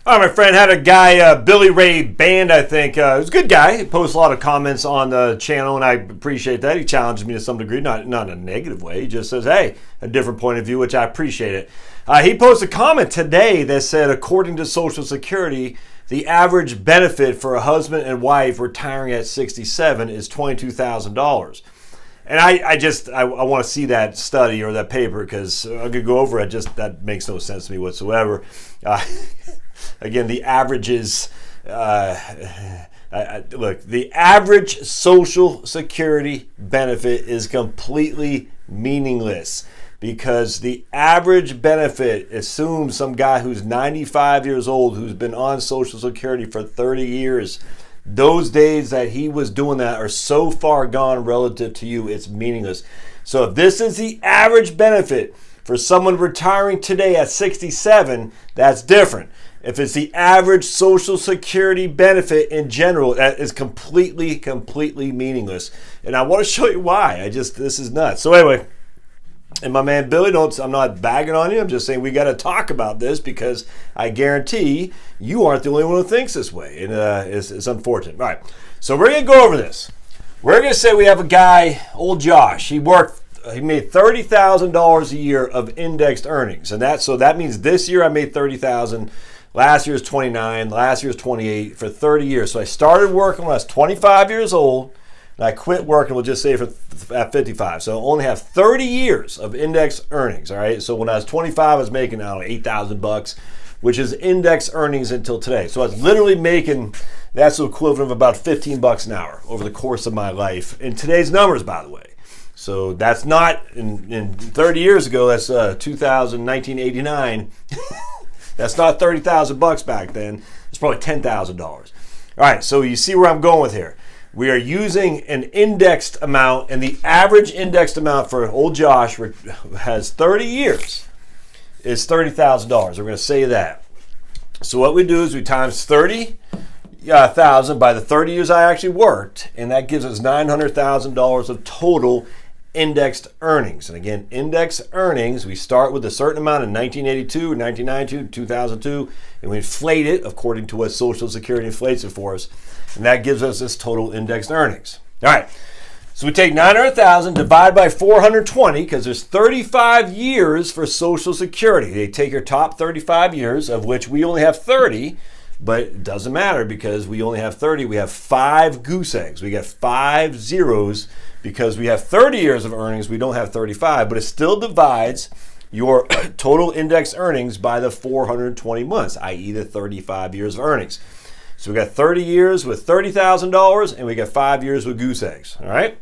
All right, my friend had a guy, Billy Ray Band, I think. He was a good guy. He posts a lot of comments on the channel, and I appreciate that. He challenges me to some degree, not in a negative way. He just says, hey, a different point of view, which I appreciate it. He posted a comment today that said, according to Social Security, the average benefit for a husband and wife retiring at 67 is $22,000. And I want to see that study or that paper because I could go over it. Just that makes no sense to me whatsoever. Again, the average is, look, the average Social Security benefit is completely meaningless because the average benefit assumes some guy who's 95 years old who's been on Social Security for 30 years. Those days that he was doing that are so far gone relative to you, it's meaningless. So if this is the average benefit for someone retiring today at 67, that's different. If it's the average Social Security benefit in general, that is completely meaningless. And I want to show you why. This is nuts. So anyway, and my man Billy, I'm not bagging on you. I'm just saying we got to talk about this because I guarantee you aren't the only one who thinks this way. And it's unfortunate. All right. So we're going to go over this. We're going to say we have a guy, old Josh. He made $30,000 a year of indexed earnings. And that means this year I made $30,000. Last year was 29, last year was 28 for 30 years. So I started working when I was 25 years old, and I quit working, we'll just say at 55. So I only have 30 years of index earnings, all right? So when I was 25, I was making, $8,000, which is index earnings until today. So I was literally making, that's the equivalent of about $15 an hour over the course of my life. In today's numbers, by the way. So that's not, in 30 years ago, that's 1989. That's not $30,000 back then. It's probably $10,000. All right, so you see where I'm going with here. We are using an indexed amount, and the average indexed amount for old Josh has 30 years is $30,000. We're going to say that. So what we do is we times 30,000 by the 30 years I actually worked, and that gives us $900,000 of total indexed earnings. And again, index earnings, we start with a certain amount in 1982, 1992, 2002, and we inflate it according to what Social Security inflates it for us. And that gives us this total indexed earnings. All right, so we take 900,000, divide by 420, because there's 35 years for Social Security. They take your top 35 years, of which we only have 30, but it doesn't matter because we only have 30. We have 5 goose eggs. We get 5 zeros because we have 30 years of earnings. We don't have 35, but it still divides your total index earnings by the 420 months, i.e. the 35 years of earnings. So we got 30 years with $30,000 and we got 5 years with goose eggs, all right?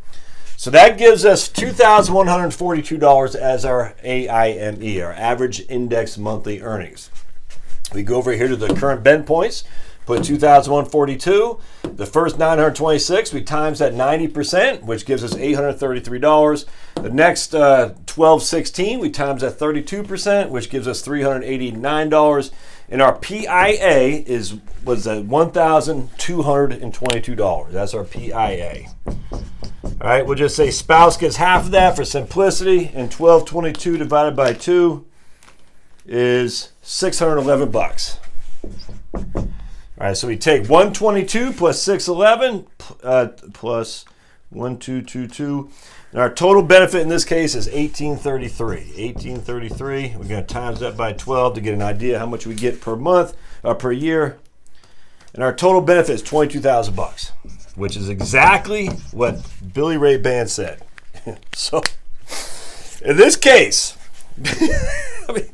So that gives us $2,142 as our AIME, our average index monthly earnings. We go over here to the current bend points, put 2,142. The first 926, we times that 90%, which gives us $833. The next 1216, we times that 32%, which gives us $389. And our PIA was at $1,222. That's our PIA. All right, we'll just say spouse gets half of that for simplicity, and 1222 divided by 2 is $611. All right, so we take 122 plus 611 plus 1222. And our total benefit in this case is 1833. 1833. We're going to times that by 12 to get an idea how much we get per month, per year. And our total benefit is $22,000, which is exactly what Billy Ray Band said. So, in this case, I mean,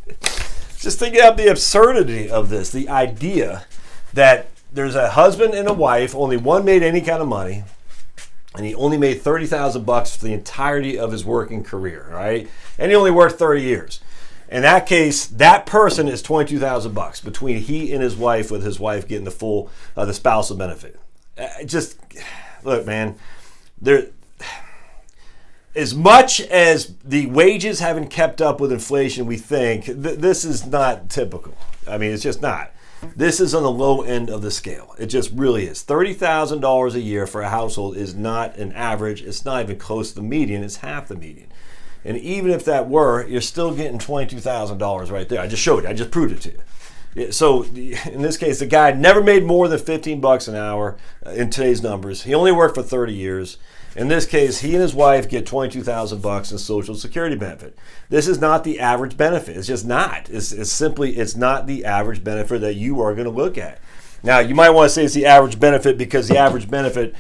just think about the absurdity of this. The idea that there's a husband and a wife, only one made any kind of money, and he only made $30,000 for the entirety of his working career, right? And he only worked 30 years. In that case, that person is $22,000 between he and his wife, with his wife getting the full the spousal benefit. Just look, man. As much as the wages haven't kept up with inflation, we think this is not typical. I mean, it's just not. This is on the low end of the scale. It just really is. $30,000 a year for a household is not an average. It's not even close to the median. It's half the median. And even if that were, you're still getting $22,000 right there. I just showed you. I just proved it to you. So in this case, the guy never made more than $15 an hour in today's numbers. He only worked for 30 years. In this case, he and his wife get $22,000 in Social Security benefit. This is not the average benefit. It's just not. It's not the average benefit that you are going to look at. Now, you might want to say it's the average benefit because the average benefit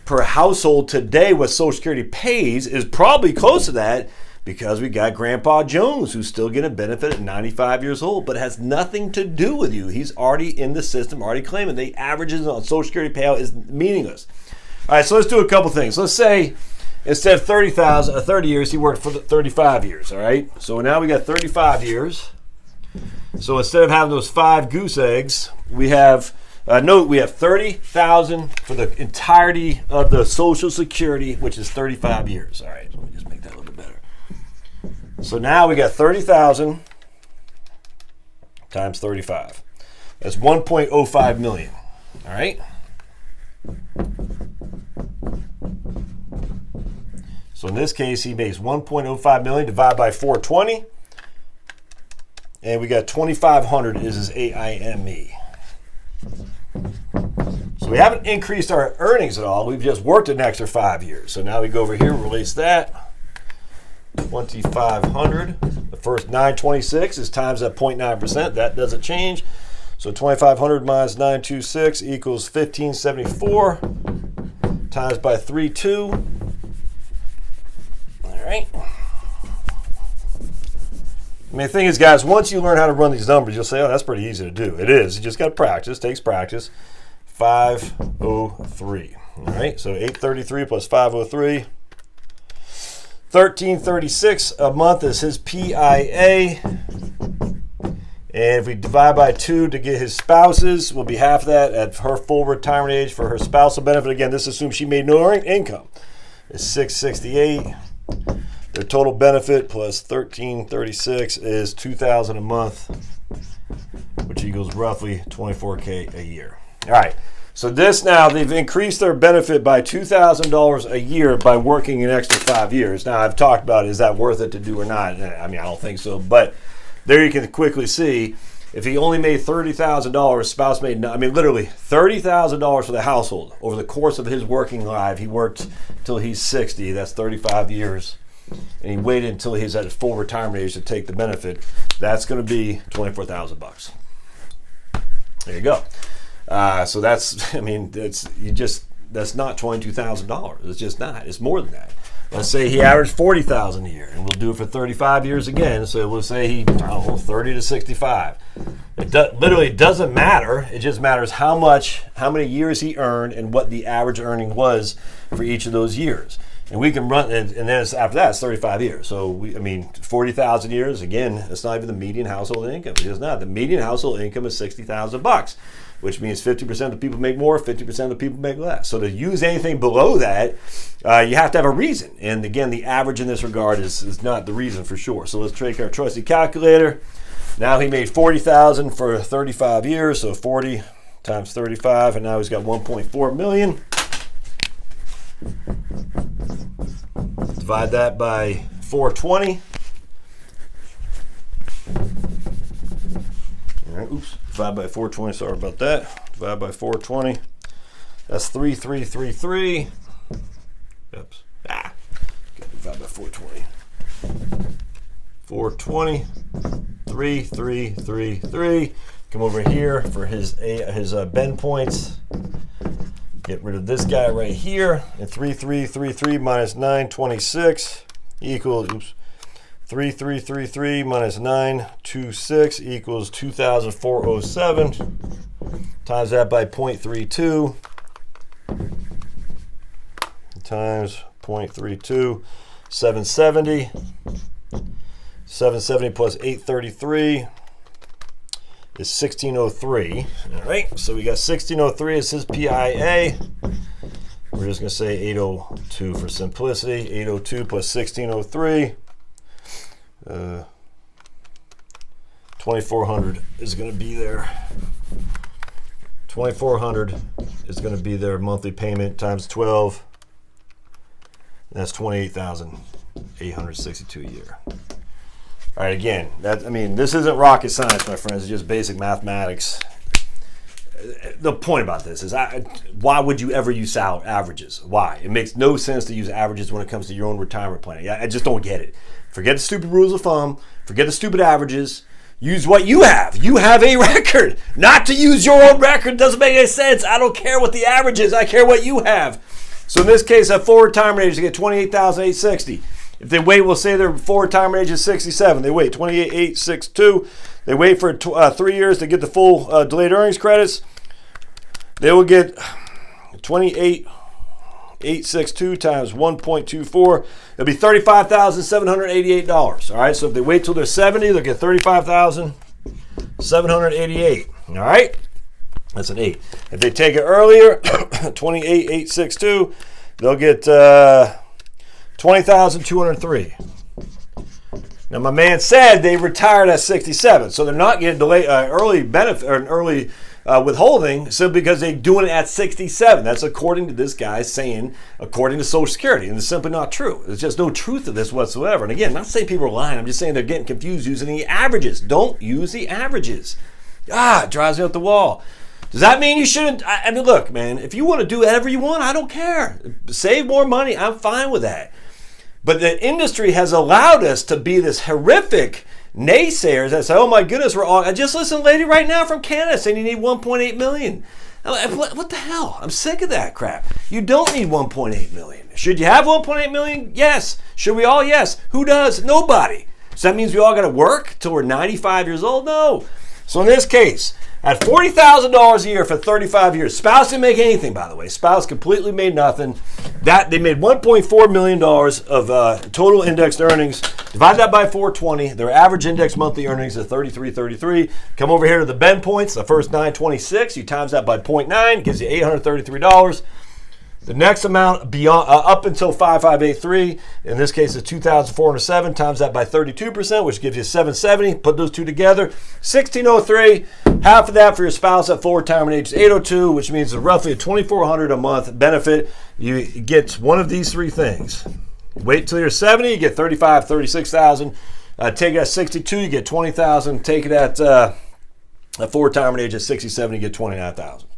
per household today, what Social Security pays, is probably close to that because we got Grandpa Jones who's still getting a benefit at 95 years old, but it has nothing to do with you. He's already in the system, already claiming the averages on Social Security payout is meaningless. All right, so let's do a couple things. Let's say instead of 30 years, he worked for 35 years, all right? So now we got 35 years. So instead of having those 5 goose eggs, we have we have 30,000 for the entirety of the Social Security, which is 35 years. All right, let me just make that a little bit better. So now we got 30,000 times 35. That's 1.05 million. All right. So in this case, he makes 1.05 million divided by 420. And we got 2,500 is his AIME. So we haven't increased our earnings at all. We've just worked an extra 5 years. So now we go over here, release that. 2,500. The first 926 is times that 0.9%. That doesn't change. So 2,500 minus 926 equals 1,574 times by 3.2. All right. I mean, the thing is, guys, once you learn how to run these numbers, you'll say, oh, that's pretty easy to do. It is. You just got to practice. It takes practice. 503. All right, so 833 plus 503. 1336 a month is his PIA. And if we divide by 2 to get his spouse's, will be half that at her full retirement age for her spousal benefit. Again, this assumes she made no income. It's 668. Their total benefit plus 1336 is $2,000 a month, which equals roughly $24K a year. All right. So this now, they've increased their benefit by $2,000 a year by working an extra 5 years. Now, I've talked about, is that worth it to do or not? I mean, I don't think so. But there you can quickly see, if he only made $30,000, spouse made, I mean, literally $30,000 for the household. Over the course of his working life, he worked till he's 60. That's 35 years. And he waited until he's at his full retirement age to take the benefit. That's going to be $24,000. There you go. So that's, I mean, that's not $22,000. It's just not. It's more than that. Let's say he averaged $40,000 a year, and we'll do it for 35 years again. So we'll say he, 30 to 65. It literally doesn't matter. It just matters how many years he earned, and what the average earning was for each of those years. And we can run, and then after that, it's 35 years. So, 40,000 years, again, it's not even the median household income. It's just not. The median household income is $60,000, which means 50% of the people make more, 50% of the people make less. So to use anything below that, you have to have a reason. And again, the average in this regard is not the reason for sure. So let's take our trusty calculator. Now he made $40,000 for 35 years, so 40 times 35, and now he's got 1.4 million. Divide that by 420. All right, oops, divide by 420, sorry about that. Divide by 420. That's 3333. Oops. Got to divide by 420. 420. 3333. Come over here for his bend points. Get rid of this guy right here. And 3333 minus 926 equals, 3333 minus 926 equals 2,407. Times that by 0.32. Times 0.32. 770. 770 plus 833 is 1603. All right, so we got 1603 as his PIA. We're just going to say 802 for simplicity. 802 plus 1603. 2,400 is going to be there. 2,400 is going to be their monthly payment times 12. That's 28,862 a year. All right, again, this isn't rocket science, my friends. It's just basic mathematics. The point about this is, why would you ever use averages? Why? It makes no sense to use averages when it comes to your own retirement planning. I just don't get it. Forget the stupid rules of thumb. Forget the stupid averages. Use what you have. You have a record. Not to use your own record doesn't make any sense. I don't care what the average is. I care what you have. So in this case, at full retirement age, they get $28,860. If they wait, we'll say their full retirement age is 67. They wait $28,862. They wait for 3 years to get the full delayed earnings credits. They will get $28,862 times 1.24. It'll be $35,788. All right. So if they wait till they're 70, they'll get $35,788. All right. That's an 8. If they take it earlier, $28,862, they'll get $20,203. Now, my man said they retired at 67, so they're not getting early benefit or an early withholding simply because they're doing it at 67. That's according to this guy saying, according to Social Security, and it's simply not true. There's just no truth to this whatsoever. And again, I'm not saying people are lying. I'm just saying they're getting confused using the averages. Don't use the averages. It drives me up the wall. Does that mean you shouldn't? I mean, look, man, if you want to do whatever you want, I don't care. Save more money. I'm fine with that. But the industry has allowed us to be this horrific naysayers that say, oh my goodness, I just listened to a lady right now from Canada saying you need 1.8 million. I'm like, what the hell? I'm sick of that crap. You don't need 1.8 million. Should you have 1.8 million? Yes. Should we all? Yes. Who does? Nobody. So that means we all got to work till we're 95 years old? No. So in this case, at $40,000 a year for 35 years, spouse didn't make anything, by the way. Spouse completely made nothing. They made $1.4 million of total indexed earnings. Divide that by 420. Their average index monthly earnings is $33.33. Come over here to the bend points, the first 926. You times that by 0.9, gives you $833. The next amount beyond up until 5583, in this case is 2,407, times that by 32%, which gives you 770. Put those two together, 1,603. Half of that for your spouse at full retirement age is 802, which means it's roughly a $2,400 a month benefit. You get one of these three things. Wait till you're 70, you get 36,000. Take it at 62, you get 20,000. Take it at full retirement age at 67, you get 29,000.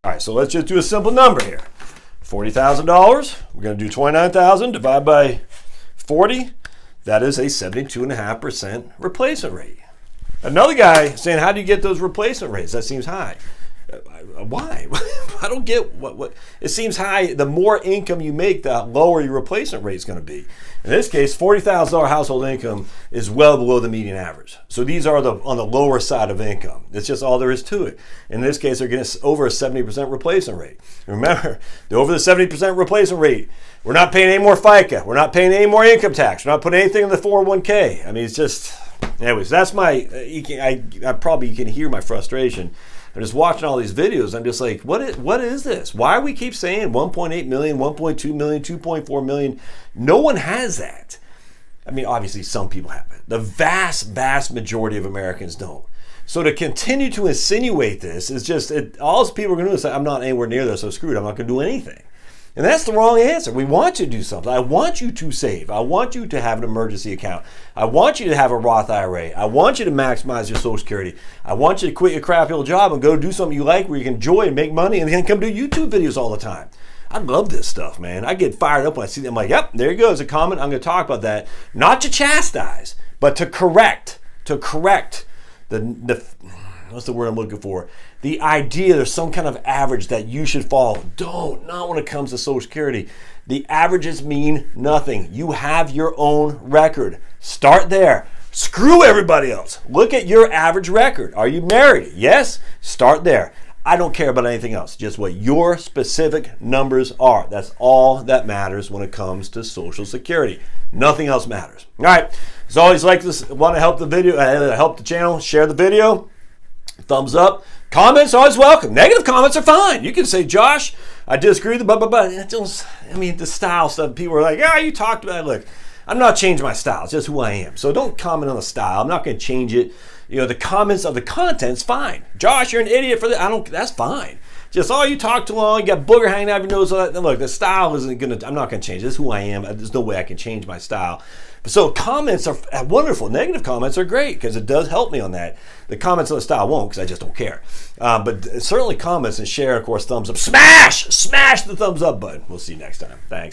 All right, so let's just do a simple number here. $40,000, we're going to do 29,000 divided by 40. That is a 72.5% replacement rate. Another guy saying, how do you get those replacement rates? That seems high. Why? I don't get what. It seems high. The more income you make, the lower your replacement rate is going to be. In this case, $40,000 household income is well below the median average. So these are on the lower side of income. That's just all there is to it. In this case, they're getting over a 70% replacement rate. Remember, they're over the 70% replacement rate. We're not paying any more FICA. We're not paying any more income tax. We're not putting anything in the 401k. I mean, it's just. Anyways, that's my. I probably you can hear my frustration. I'm just watching all these videos. I'm just like, what is this? Why do we keep saying 1.8 million, 1.2 million, 2.4 million? No one has that. I mean, obviously some people have it. The vast majority of Americans don't. So to continue to insinuate this is just, all people are going to do is say, I'm not anywhere near this, so screw it. I'm not going to do anything. And that's the wrong answer. We want you to do something. I want you to save. I want you to have an emergency account. I want you to have a Roth IRA. I want you to maximize your Social Security. I want you to quit your crappy old job and go do something you like where you can enjoy and make money and then come do YouTube videos all the time. I love this stuff, man. I get fired up when I see them. I'm like, yep, there you go. It's a comment. I'm going to talk about that. Not to chastise, but to correct the what's the word I'm looking for? The idea there's some kind of average that you should follow. Not when it comes to Social Security. The averages mean nothing. You have your own record. Start there. Screw everybody else. Look at your average record. Are you married? Yes? Start there. I don't care about anything else. Just what your specific numbers are. That's all that matters when it comes to Social Security. Nothing else matters. All right. As always, like this, want to help the video, help the channel, share the video. Thumbs up. Comments are always welcome. Negative comments are fine. You can say, Josh, I disagree with the blah, blah, blah. The style stuff, people are like, you talked about it. Look, I'm not changing my style. It's just who I am. So don't comment on the style. I'm not going to change it. The comments of the content's fine. Josh, you're an idiot for that. That's fine. Just, oh, you talk too long, you got booger hanging out of your nose. Look, the style isn't going to, I'm not going to change. This is who I am. There's no way I can change my style. So comments are wonderful. Negative comments are great because it does help me on that. The comments on the style won't because I just don't care. But certainly comments and share, of course, thumbs up. Smash the thumbs up button. We'll see you next time. Thanks.